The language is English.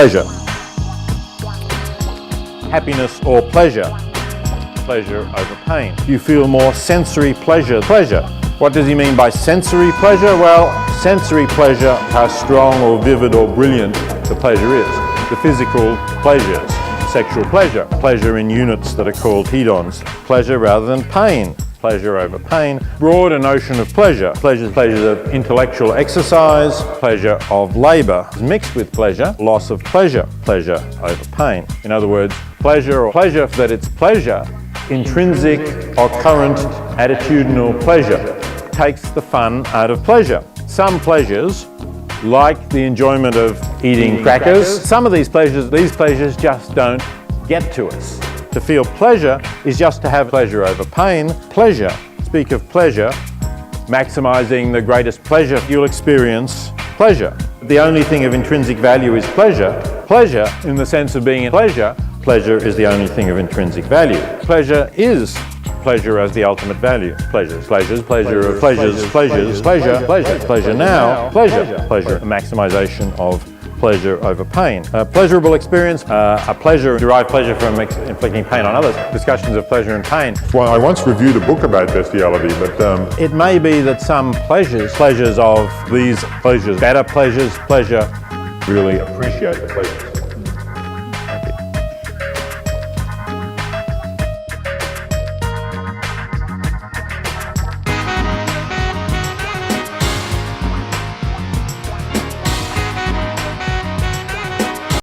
pleasure. Happiness or pleasure. Pleasure over pain. You feel more sensory pleasure. Pleasure. What does he mean by sensory pleasure? Well, sensory pleasure, how strong or vivid or brilliant the pleasure is. The physical pleasures. Sexual pleasure. Pleasure in units that are called hedons. Pleasure rather than pain. Pleasure over pain. Broader notion of pleasure. Pleasure of intellectual exercise. Pleasure of labour. Mixed with pleasure. Loss of pleasure. Pleasure over pain. In other words, pleasure or pleasure that it's pleasure. Intrinsic or current attitudinal pleasure takes the fun out of pleasure. Some pleasures, like the enjoyment of eating crackers, some of these pleasures just don't get to us. To feel pleasure is just to have pleasure over pain. Pleasure, speak of pleasure, maximizing the greatest pleasure you'll experience, pleasure. The only thing of intrinsic value is pleasure. Pleasure, in the sense of being in pleasure, pleasure is the only thing of intrinsic value. Pleasure is pleasure as the ultimate value. Pleasure now, pleasure, a maximization of pleasure over pain. Pleasurable experience, a pleasure, derived pleasure from inflicting pain on others. Discussions of pleasure and pain. Well, I once reviewed a book about bestiality, but it may be that some pleasures of these pleasures, better pleasures, pleasure, really appreciate the pleasures.